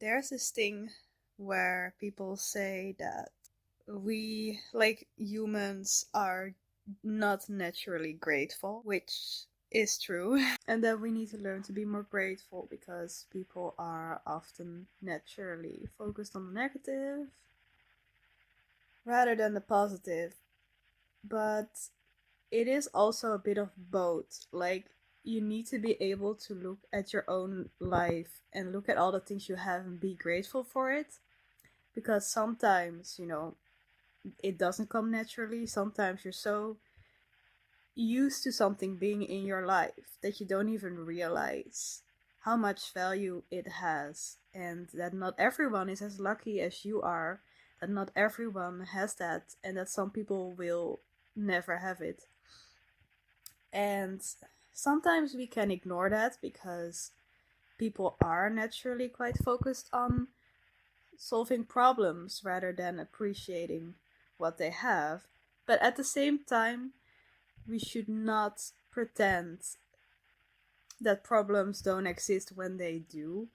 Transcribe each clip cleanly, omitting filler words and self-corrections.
There's this thing where people say that we, like humans, are not naturally grateful, which is true, and that we need to learn to be more grateful because people are often naturally focused on the negative rather than the positive. But it is also a bit of both. Like, you need to be able to look at your own life and look at all the things you have and be grateful for it. Because sometimes, it doesn't come naturally. Sometimes you're so used to something being in your life that you don't even realize how much value it has, and that not everyone is as lucky as you are, that not everyone has that, and that some people will never have it. And sometimes we can ignore that because people are naturally quite focused on solving problems rather than appreciating what they have. But at the same time, we should not pretend that problems don't exist when they do.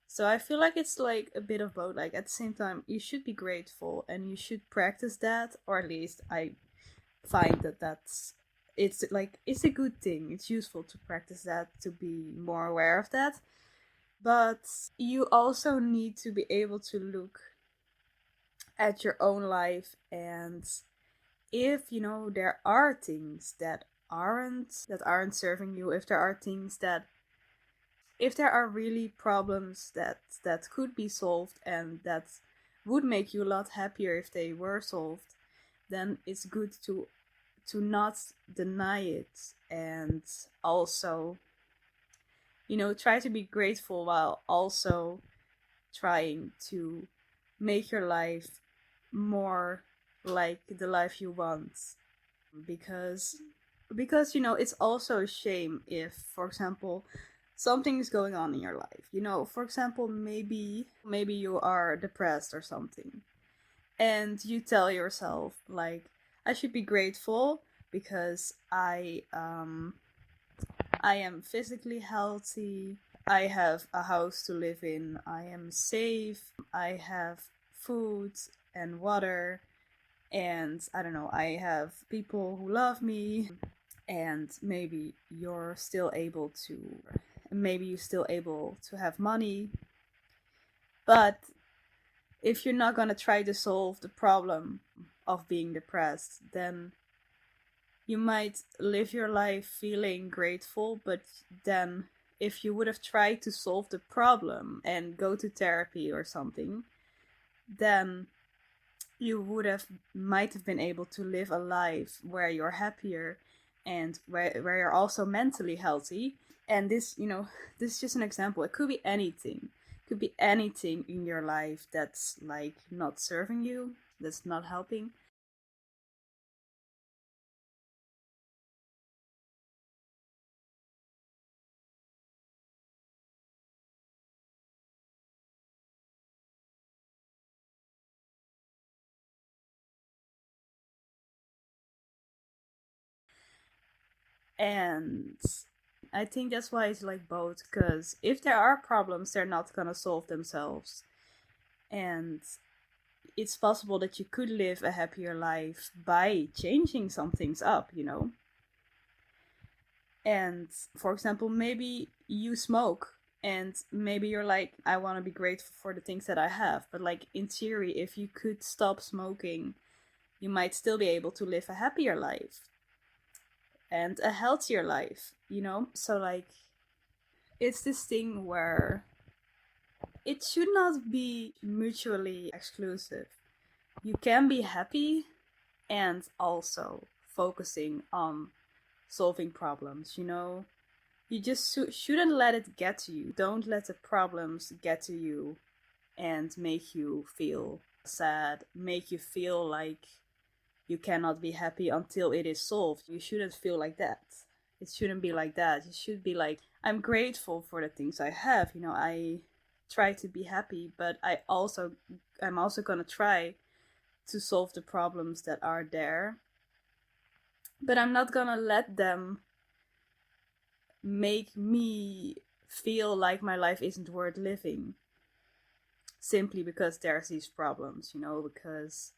So I feel like it's like a bit of both. Like, at the same time, you should be grateful and you should practice that, or at least I find that it's a good thing. It's useful to practice that, to be more aware of that. But you also need to be able to look at your own life, and if there are things that aren't serving you, if there are really problems that could be solved and that would make you a lot happier if they were solved, then it's good to not deny it, and also try to be grateful while also trying to make your life more like the life you want. Because it's also a shame if, for example, something is going on in your life. For example, maybe you are depressed or something, and you tell yourself, like, I should be grateful because I am physically healthy, I have a house to live in, I am safe, I have food and water, and I don't know, I have people who love me, and maybe you're still able to have money. But if you're not going to try to solve the problem of being depressed, then you might live your life feeling grateful, but then if you would have tried to solve the problem and go to therapy or something, then you might have been able to live a life where you're happier and where you're also mentally healthy. And this is just an example. It could be anything. It could be anything in your life that's like not serving you, that's not helping. And I think that's why it's like both, because if there are problems, they're not gonna solve themselves. And it's possible that you could live a happier life by changing some things up. And for example, maybe you smoke, and maybe you're like, I want to be grateful for the things that I have. But like, in theory, if you could stop smoking, you might still be able to live a happier life and a healthier life. So like, it's this thing where it should not be mutually exclusive. You can be happy and also focusing on solving problems. You just shouldn't let it get to you. Don't let the problems get to you and make you feel sad, make you feel like you cannot be happy until it is solved. You shouldn't feel like that. It shouldn't be like that. It should be like, I'm grateful for the things I have. I try to be happy, but I'm also gonna try to solve the problems that are there. But I'm not gonna let them make me feel like my life isn't worth living. simply because there's these problems, because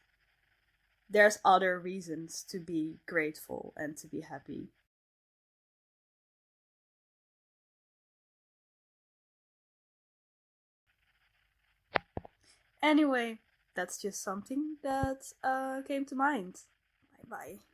there's other reasons to be grateful and to be happy. Anyway, that's just something that came to mind. Bye bye.